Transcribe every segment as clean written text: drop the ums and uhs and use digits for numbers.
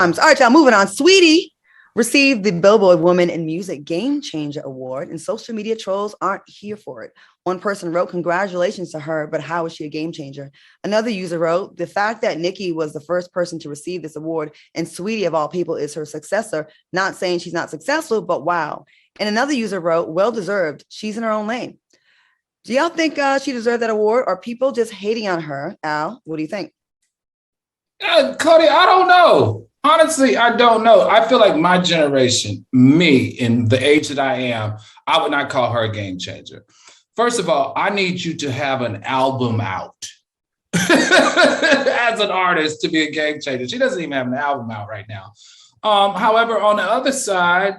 All right, y'all, moving on. Saweetie received the Billboard Woman in Music Game Changer Award, and social media trolls aren't here for it. One person wrote, "Congratulations to her, but how is she a game changer?" Another user wrote, "The fact that Nicki was the first person to receive this award and Saweetie of all people is her successor, not saying she's not successful, but wow." And another user wrote, "Well deserved. She's in her own lane." Do y'all think she deserved that award, or people just hating on her? Al, what do you think? Claudia, I don't know. Honestly, I don't know. I feel like my generation, me in the age that I am, I would not call her a game changer. First of all, I need you to have an album out as an artist to be a game changer. She doesn't even have an album out right now. However, on the other side,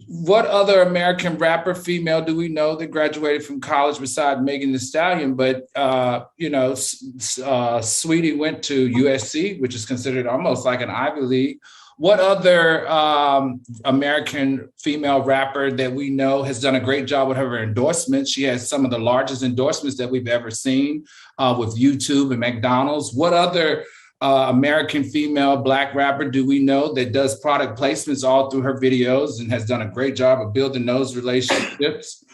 what other American rapper female do we know that graduated from college besides Megan Thee Stallion? But, Saweetie went to USC, which is considered almost like an Ivy League. What other American female rapper that we know has done a great job with her endorsements? She has some of the largest endorsements that we've ever seen with YouTube and McDonald's. What other American female Black rapper do we know that does product placements all through her videos and has done a great job of building those relationships?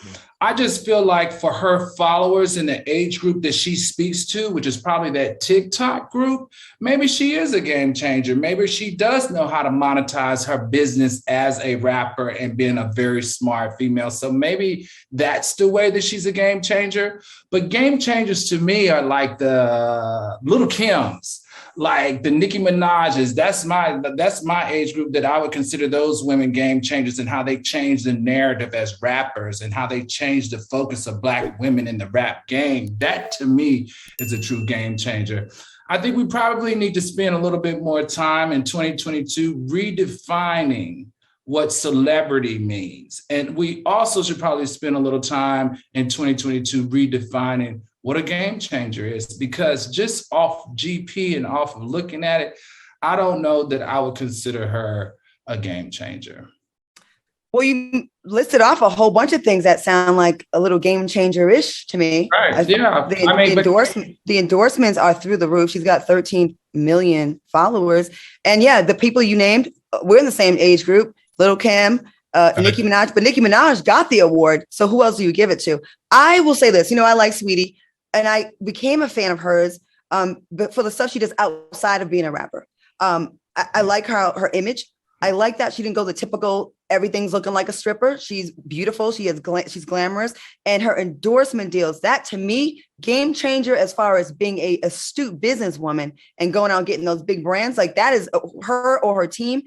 I just feel like for her followers in the age group that she speaks to, which is probably that TikTok group, maybe she is a game changer. Maybe she does know how to monetize her business as a rapper and being a very smart female. So maybe that's the way that she's a game changer. But game changers to me are like the Little Kims, like the Nicki Minaj's. That's my age group that I would consider those women game changers, and how they change the narrative as rappers and how they change the focus of Black women in the rap game. That to me is a true game changer. I think we probably need to spend a little bit more time in 2022 redefining what celebrity means. And we also should probably spend a little time in 2022 redefining what a game changer is, because just off GP and off of looking at it, I don't know that I would consider her a game changer. Well, you listed off a whole bunch of things that sound like a little game changer-ish to me. Right, yeah. The endorsements are through the roof. She's got 13 million followers. And yeah, the people you named, we're in the same age group. Little Kim, Nicki Minaj, but Nicki Minaj got the award. So who else do you give it to? I will say this, I like Saweetie, and I became a fan of hers, but for the stuff she does outside of being a rapper. I like her image. I like that she didn't go the typical, everything's looking like a stripper. She's beautiful. She's glamorous. And her endorsement deals, that to me, game changer as far as being a astute businesswoman and going out and getting those big brands. Like that is her or her team.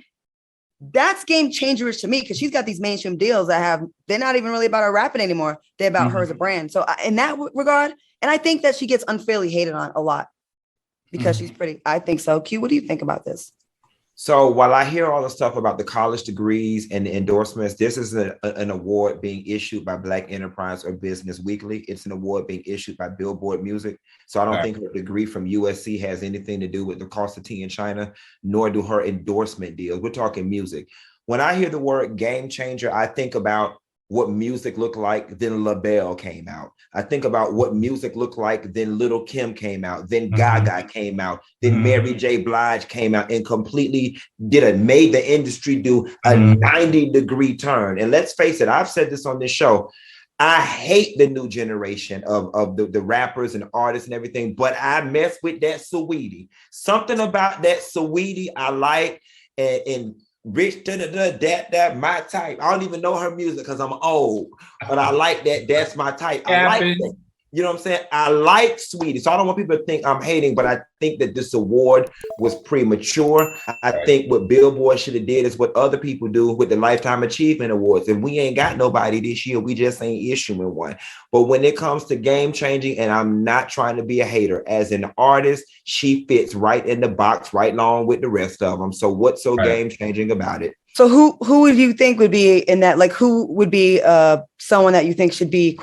That's game changerish to me, because she's got these mainstream deals they're not even really about her rapping anymore. They're about her as a brand. So in that regard, and I think that she gets unfairly hated on a lot because she's pretty. I think so. Q, what do you think about this? So while I hear all the stuff about the college degrees and the endorsements, this is an award being issued by Black Enterprise or Business Weekly. It's an award being issued by Billboard Music. So I don't think her degree from USC has anything to do with the cost of tea in China, nor do her endorsement deals. We're talking music. When I hear the word game changer, I think about what music looked like then LaBelle came out. I think about what music looked like then Little Kim came out, then Gaga came out, then Mary J. Blige came out and completely made the industry do a 90-degree turn. And let's face it, I've said this on this show, I hate the new generation of the rappers and artists and everything, but I mess with that Saweetie. Something about that Saweetie I like, and Rich, that my type. I don't even know her music because I'm old, but I like that. That's my type. I like that. You know what I'm saying? I like Saweetie. So I don't want people to think I'm hating, but I think that this award was premature. I think what Billboard should have did is what other people do with the Lifetime Achievement Awards. And we ain't got nobody this year. We just ain't issuing one. But when it comes to game changing, and I'm not trying to be a hater, as an artist, she fits right in the box, right along with the rest of them. So what's so game changing about it? So who would you think would be in that? Like, who would be someone that you think should be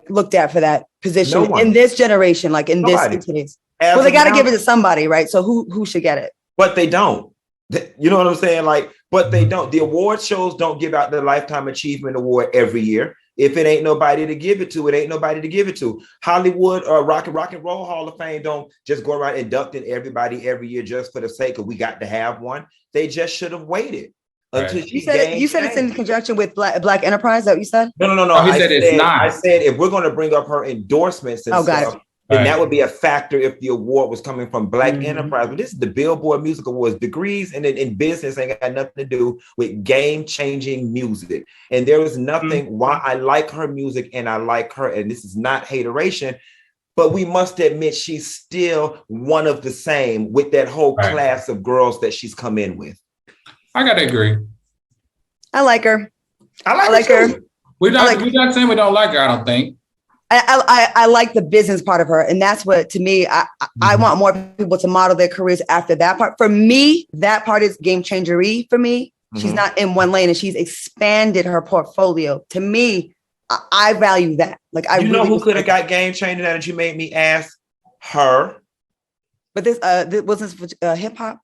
looked at for that position in this generation? Like in today's. Well, they got to give it to somebody, right? So who should get it? But they don't. You know what I'm saying? But they don't. The award shows don't give out the Lifetime Achievement Award every year. If it ain't nobody to give it to, it ain't nobody to give it to. Hollywood or Rock and Roll Hall of Fame don't just go around inducting everybody every year just for the sake of we got to have one. They just should have waited until you said it's in conjunction with Black Enterprise. Is that what you said? No. Oh, he said it's not. I said if we're going to bring up her endorsements and stuff, then that would be a factor if the award was coming from Black Enterprise. But this is the Billboard Music Awards. Degrees and in business ain't got nothing to do with game-changing music. And there is nothing why I like her music and I like her, and this is not hateration, but we must admit she's still one of the same with that whole class of girls that she's come in with. I gotta agree. I like her. I like her. We're not saying we don't like her, I don't think. I like the business part of her. And that's what, to me, I want more people to model their careers after that part. For me, that part is game changer-y for me. She's not in one lane and she's expanded her portfolio. To me, I value that. Like, I know who could have got game changer that you made me ask? Her. But this was this for hip hop?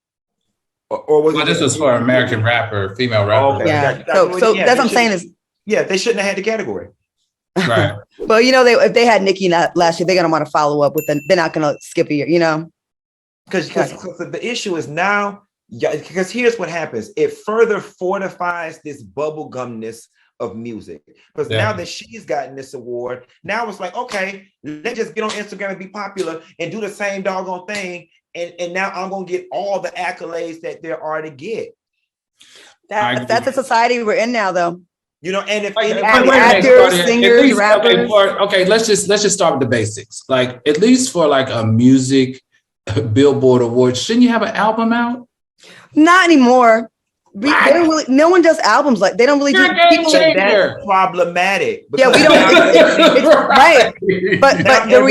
Or was this was for American rapper, female rapper. Oh, okay. Yeah. So that's what I'm saying is. Yeah, they shouldn't have had the category. Right. Well, if they had Nicki last year, they're gonna want to follow up with them. They're not gonna skip a year, Because the issue is now, because here's what happens. It further fortifies this bubblegumness of music. Because now that she's gotten this award, now it's like, okay, let's just get on Instagram and be popular and do the same doggone thing. And now I'm gonna get all the accolades that there are to get. That's the society we're in now, though. And if actors, singers, rappers. Okay, let's just start with the basics. Like, at least for like a music Billboard award, shouldn't you have an album out? Not anymore. They don't really. No one does albums like they don't really do. People, that's problematic. Yeah, we don't. Right, but the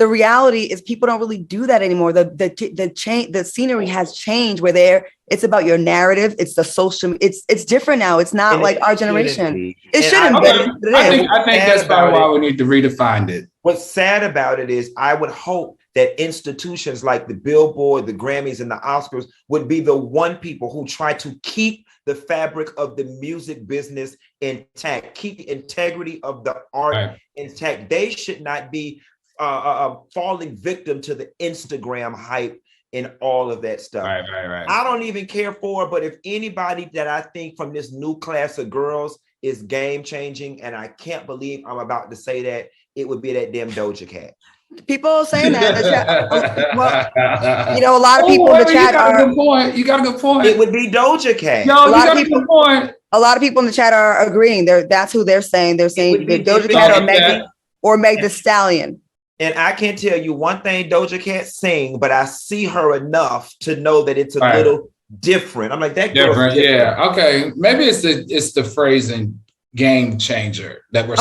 reality is people don't really do that anymore. The scenery has changed where it's about your narrative. It's the social. It's different now. It's not like our generation. It shouldn't be. I think that's probably why we need to redefine it. What's sad about it is I would hope that institutions like the Billboard, the Grammys, and the Oscars would be the one people who try to keep the fabric of the music business intact, keep the integrity of the art intact. They should not be falling victim to the Instagram hype and all of that stuff. Right. I don't even care for it, but if anybody that I think from this new class of girls is game changing, and I can't believe I'm about to say that, it would be that damn Doja Cat. People are saying that. Well, a lot of people in the chat You got a good point. It would be Doja Cat. No, you got a good point. A lot of people in the chat are agreeing. That's who they're saying. They're saying Doja Cat or Meg Thee Stallion. And I can't tell you one thing Doja Cat sing, but I see her enough to know that it's a little different. I'm like, that girl's different. Yeah. Okay. Maybe it's the phrasing game changer that we're